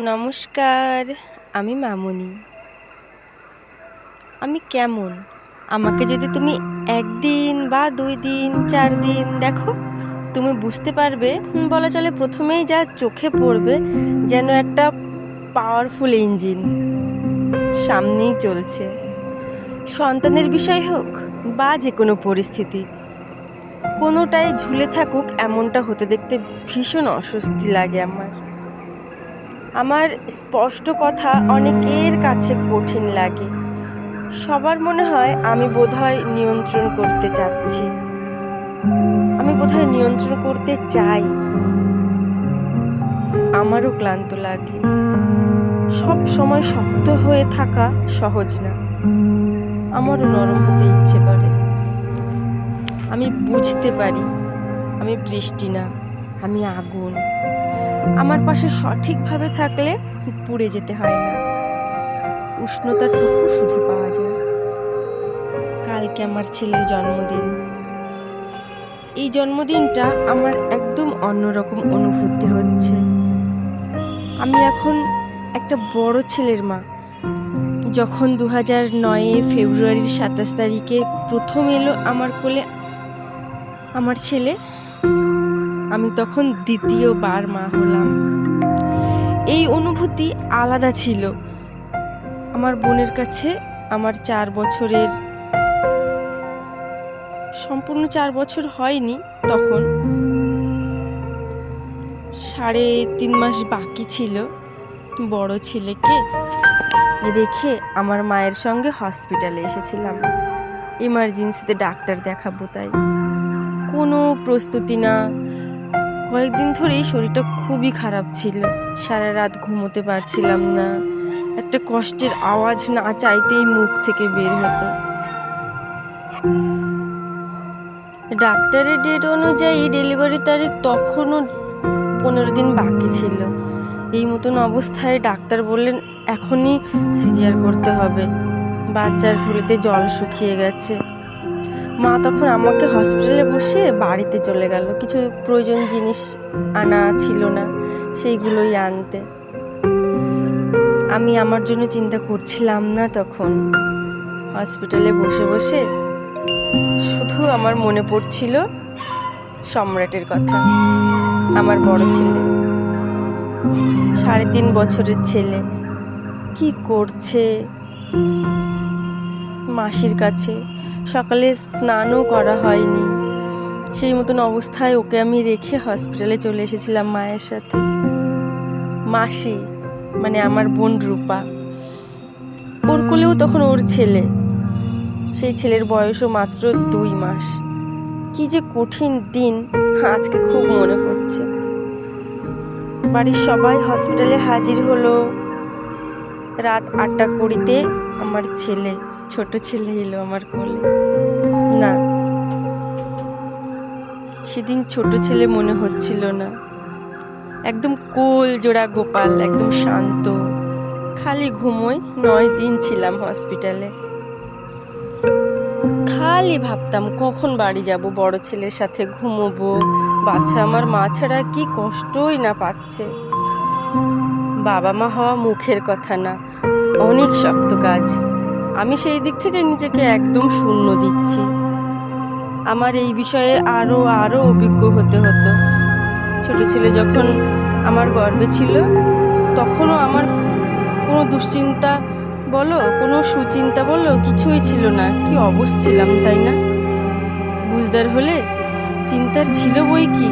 নমস্কার, আমি মামুনি। আমি কেমন আমাকে যদি তুমি 1 দিন বা 2 দিন 4 দিন দেখো, তুমি বুঝতে পারবে। বলা চলে প্রথমেই যা চোখে পড়বে যেন একটা পাওয়ারফুল ইঞ্জিন সামনেই চলছে। সন্তানের বিষয় হোক বা যে কোনো পরিস্থিতি, কোনোটাই ঝুলে থাকুক এমনটা হতে দেখতে ভীষণ অস্বস্তি লাগে আমার স্পষ্ট কথা অনেকের কাছে কঠিন লাগে। সবার মনে হয় আমি বোধহয় নিয়ন্ত্রণ করতে চাচ্ছি, আমি বোধহয় নিয়ন্ত্রণ করতে চাই। আমারও ক্লান্ত লাগে। সব সময় শক্ত হয়ে থাকা সহজ না, আমারও নরম হতে ইচ্ছে করে। আমি বুঝতে পারি আমি বৃষ্টি না, আমি আগুন। আমার পাশে সঠিকভাবে থাকলে পুড়ে যেতে হয় না, উষ্ণতাটুকু শুধু পাওয়া যায়। কালকে আমার ছেলের জন্মদিন। এই জন্মদিনটা আমার একদম অন্যরকম অনুভূতি হচ্ছে। আমি এখন একটা বড় ছেলের মা। যখন 2009 ফেব্রুয়ারির 27 তারিখে প্রথম এলো আমার কোলে আমার ছেলে, আমি তখন দ্বিতীয়বার মা হলাম। এই অনুভূতি আলাদা ছিল। আমার বোনের কাছে আমার 4 বছরের, সম্পূর্ণ 4 বছর হয়নি, তখন 3.5 মাস বাকি ছিল। বড় ছেলেকে রেখে আমার মায়ের সঙ্গে হসপিটালে এসেছিলাম, ইমার্জেন্সিতে ডাক্তার দেখাবো তাই। কোনো প্রস্তুতি না। কয়েকদিন ধরেই শরীরটা খুবই খারাপ ছিল, সারা রাত ঘুমোতে পারছিলাম না। একটা কষ্টের আওয়াজ না চাইতেই মুখ থেকে বের হতো। ডাক্তারের ডেট অনুযায়ী ডেলিভারি তারিখ তখনও 15 দিন বাকি ছিল। এই মতন অবস্থায় ডাক্তার বললেন এখনই সিজার করতে হবে, বাচ্চার থলিতে জল শুকিয়ে গেছে। মা তখন আমাকে হসপিটালে বসে বাড়িতে চলে গেল, কিছু প্রয়োজন জিনিস আনা ছিল না, সেইগুলোই আনতে। আমি আমার জন্য চিন্তা করছিলাম না তখন। হসপিটালে বসে বসে শুধু আমার মনে পড়ছিল সম্রাটের কথা, আমার বড় ছেলে, 3.5 বছরের ছেলে, কি করছে মাসির কাছে। সকালে স্নানও করা হয়নি, সেই মতন অবস্থায় ওকে আমি রেখে হসপিটালে চলে এসেছিলাম মায়ের সাথে। মাসি মানে আমার বোন রূপা, ওর কোলেও তখন ওর ছেলে, সেই ছেলের বয়সও মাত্র 2 মাস। কি যে কঠিন দিন, আজকে খুব মনে পড়ছে। বাড়ির সবাই হসপিটালে হাজির হলো। রাত 8:20 আমার ছেলে, ছোট ছেলে এলো আমার কোলে। না, সেদিন ছোট ছেলে মনে হচ্ছিল না, একদম কোল জোড়া গোপাল, একদম শান্ত, খালি ঘুমোয়। 9 দিন ছিলাম হসপিটালে। খালি ভাবতাম কখন বাড়ি যাব, বড় ছেলের সাথে ঘুমোবো। বাচ্চা আমার মা ছাড়া কি কষ্টই না পাচ্ছে। বাবা মা হওয়া মুখের কথা না, অনেক শক্ত কাজ। আমি সেই দিক থেকে নিজেকে একদম শূন্য দিচ্ছি। আমার এই বিষয়ে আরো অভিজ্ঞ হতে হতো। ছোট ছেলে যখন আমার গর্ভে ছিল তখনও আমার কোনো দুশ্চিন্তা বলো, কোনো সুচিন্তা বলো, কিছুই ছিল না। কি অবশ ছিলাম, তাই না? বুঝদার হলে চিন্তার ছিল বই কি।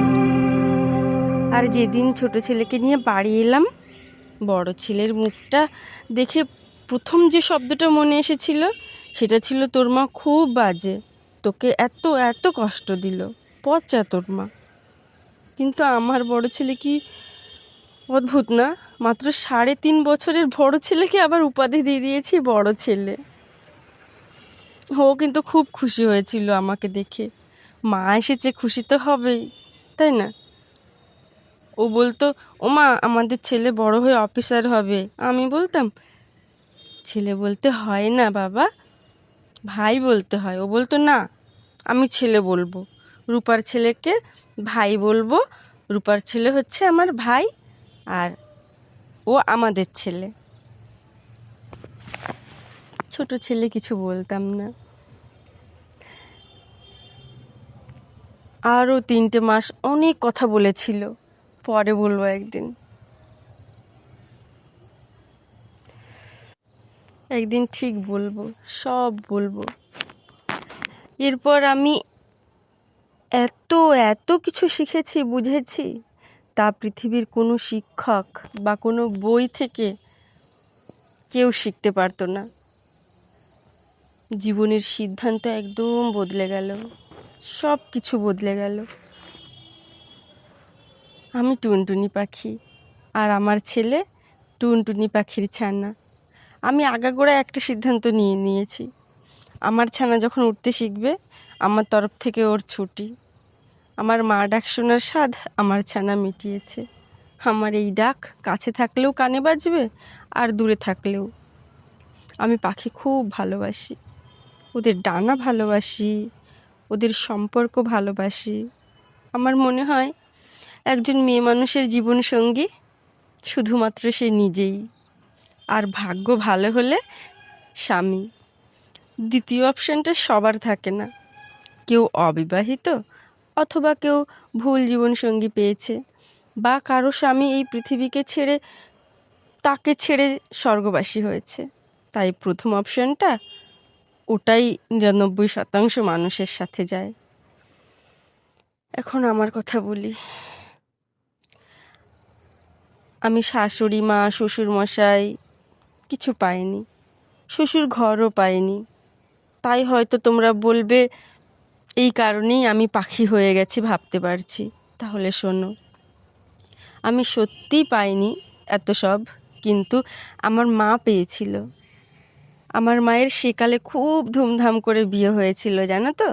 আর যেদিন ছোট ছেলেকে নিয়ে বাড়ি এলাম, বড় ছেলের মুখটা দেখে প্রথম যে শব্দটা মনে এসেছিল সেটা ছিল, তোর মা খুব বাজে, তোকে এত এত কষ্ট দিল, পচা তোর মা। কিন্তু আমার বড় ছেলে কি অদ্ভুত না, মাত্র 3.5 বছরের বড় ছেলেকে আবার উপাধি দিয়ে দিয়েছি বড় ছেলে। ও কিন্তু খুব খুশি হয়েছিল আমাকে দেখে। মা এসেছে, খুশি তো হবেই, তাই না? ও বলতো, ও মা আমাদের ছেলে বড় হয়ে অফিসার হবে। আমি বলতাম, ছেলে বলতে হয় না বাবা, ভাই বলতে হয়। ও বলতো, না আমি ছেলে বলবো, রূপার ছেলেকে ভাই বলবো, রূপার ছেলে হচ্ছে আমার ভাই, আর ও আমাদের ছেলে। ছোট ছেলে, কিছু বলতাম না। আরও 3টে মাস অনেক কথা বলেছিল, পরে বলবো একদিন। একদিন ঠিক বলবো, সব বলবো। এরপর আমি এত এত কিছু শিখেছি, বুঝেছি, তা পৃথিবীর কোনো শিক্ষক বা কোনো বই থেকে কেউ শিখতে পারতো না। জীবনের সিদ্ধান্ত একদম বদলে গেল, সব কিছু বদলে গেল। আমি টুনটুনি পাখি, আর আমার ছেলে টুনটুনি পাখির ছানা। আমি আগাগোড়া একটা সিদ্ধান্ত নিয়েছি, আমার ছানা যখন উঠতে শিখবে, আমার তরফ থেকে ওর ছুটি। আমার মা ডাক শোনার স্বাদ আমার ছানা মিটিয়েছে। আমার এই ডাক কাছে থাকলেও কানে বাজবে, আর দূরে থাকলেও। আমি পাখি খুব ভালোবাসি, ওদের ডানা ভালোবাসি, ওদের সম্পর্ক ভালোবাসি। আমার মনে হয় একজন মেয়ে মানুষের জীবনসঙ্গী শুধুমাত্র সে নিজেই, আর ভাগ্য ভালো হলে স্বামী। দ্বিতীয় অপশানটা সবার থাকে না। কেউ অবিবাহিত, অথবা কেউ ভুল জীবনসঙ্গী পেয়েছে, বা কারো স্বামী এই পৃথিবীকে ছেড়ে, তাকে ছেড়ে স্বর্গবাসী হয়েছে। তাই প্রথম অপশানটা, ওটাই 99% মানুষের সাথে যায়। এখন আমার কথা বলি। আমি শাশুড়ি মা, শ্বশুর মশাই কিছু পাইনি, শ্বশুর ঘরও পাইনি। তাই হয়তো তোমরা বলবে এই কারণেই আমি পাখি হয়ে গেছি, ভাবতে পারছি। তাহলে শোনো, আমি সত্যিই পাইনি এত সব, কিন্তু আমার মা পেয়েছিল। আমার মায়ের সেকালে খুব ধুমধাম করে বিয়ে হয়েছিল, জানো তো।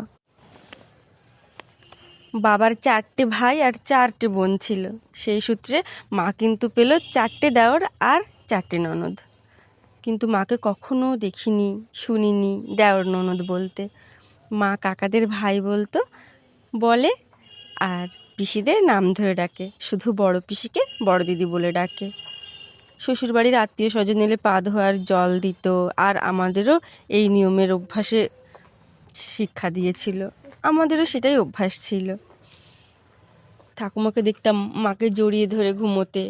বাবার 4টে ভাই আর 4টে বোন ছিল। সেই সূত্রে মা কিন্তু পেল 4টে দেওর আর 4টে ননদ। কিন্তু মাকে কখনো দেখিনি, শুনিনি দেওর ননদ বলতে। মা কাকাদের ভাই বলে, আর পিসিদের নাম ধরে ডাকে। শুধু বড় পিসিকে বড় দিদি বলে ডাকে। শ্বশুরবাড়ির আত্মীয় স্বজন এলে পা ধোয়ার জল দিত, আর আমাদেরও এই নিয়মের অভ্যাসে শিক্ষা দিয়েছিল। আমাদেরও সেটাই অভ্যাস ছিল। ঠাকুমাকে দেখতাম মাকে জড়িয়ে ধরে ঘুমোতে।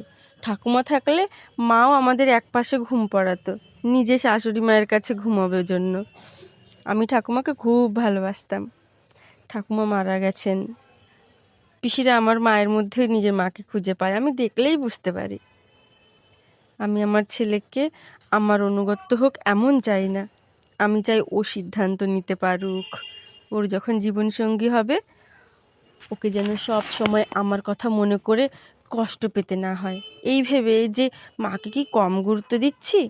ঠাকুমা থাকলে মাও আমাদের একপাশে ঘুম পড়াতো, নিজে শাশুড়ি মায়ের কাছে ঘুমাবার জন্য। আমি ঠাকুমাকে খুব ভালোবাসতাম। ঠাকুমা মারা গেছেন। পিসিরা আমার মায়ের মধ্যে নিজের মাকে খুঁজে পায়, আমি দেখলেই বুঝতে পারি। আমি আমার ছেলেকে আমার অনুগত্য হোক এমন চাই না। আমি চাই ও সিদ্ধান্ত নিতে পারুক। ওর যখন জীবনসঙ্গী হবে, ওকে যেন সব সময় আমার কথা মনে করে কষ্ট পেতে না হয়, এই ভেবে যে মাকে কি কম গুরুত্ব দিচ্ছি।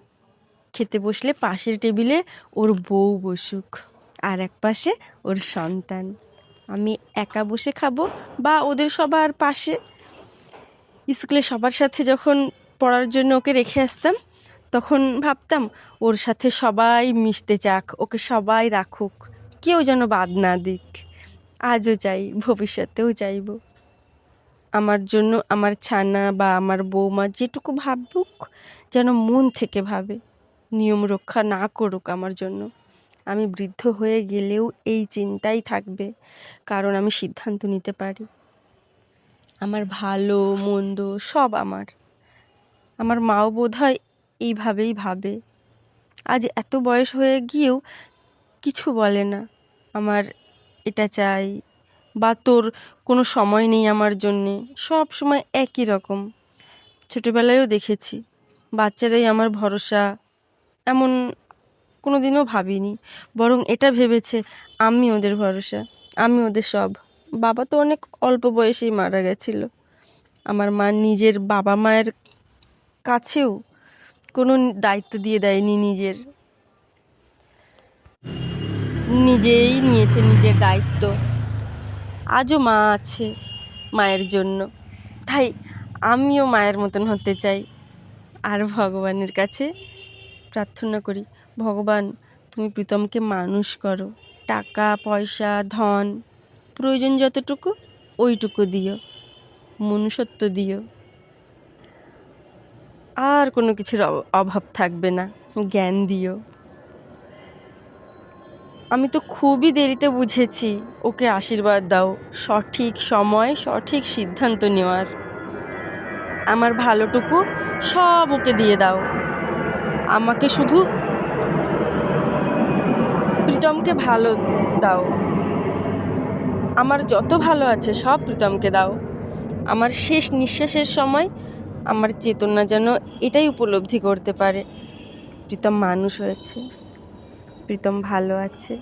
খেতে বসলে পাশের টেবিলে ওর বউ বসুক, আর এক পাশে ওর সন্তান। আমি একা বসে খাবো, বা ওদের সবার পাশে। স্কুলে সবার সাথে যখন পড়ার জন্য ওকে রেখে আসতাম, তখন ভাবতাম ওর সাথে সবাই মিশতে চাক, ওকে সবাই রাখুক, কেউ যেন বাদ না দিক। আজও চাই, ভবিষ্যতেও চাইব। আমার জন্য আমার ছানা বা আমার বৌমা যেটুকু ভাবুক, যেন মন থেকে ভাবে, নিয়ম রক্ষা না করুক আমার জন্য। আমি বৃদ্ধ হয়ে গেলেও এই চিন্তাই থাকবে, কারণ আমি সিদ্ধান্ত নিতে পারি। আমার ভালো মন্দ সব আমার মাও বোধহয় এইভাবেই ভাবে। আজ এত বয়স হয়ে গিয়েও কিছু বলে না, আমার এটা চাই, বা তোর কোনো সময় নেই আমার জন্যে। সব সময় একই রকম। ছোটোবেলায়ও দেখেছি বাচ্চারাই আমার ভরসা, এমন কোনো দিনও ভাবিনি। বরং এটা ভেবেছে আমি ওদের ভরসা, আমি ওদের সব। বাবা তো অনেক অল্প বয়সেই মারা গেছিল। আমার মা নিজের বাবা মায়ের কাছেও কোনো দায়িত্ব দিয়ে দেয়নি, নিজেই নিয়েছে নিজের দায়িত্ব। আজও মা আছে মায়ের জন্য, তাই আমিও মায়ের মতন হতে চাই। আর ভগবানের কাছে প্রার্থনা করি, ভগবান তুমি প্রীতমকে মানুষ করো, টাকা পয়সা ধন প্রয়োজন যতটুকু ওইটুকু দিও, মনুষ্যত্ব দিও। আর কোনো কিছুর অভাব থাকবে না, জ্ঞান দিও। আমি তো খুবই দেরিতে বুঝেছি, ওকে আশীর্বাদ দাও সঠিক সময় সঠিক সিদ্ধান্ত নেওয়ার। আমার ভালোটুকু সব ওকে দিয়ে দাও, আমাকে শুধু প্রীতমকে ভালো দাও। আমার যত ভালো আছে সব প্রীতমকে দাও। আমার শেষ নিঃশ্বাসের সময় আমার চেতনা যেন এটাই উপলব্ধি করতে পারে, প্রীতম মানুষ হয়েছে, প্রীতম ভালো আছে।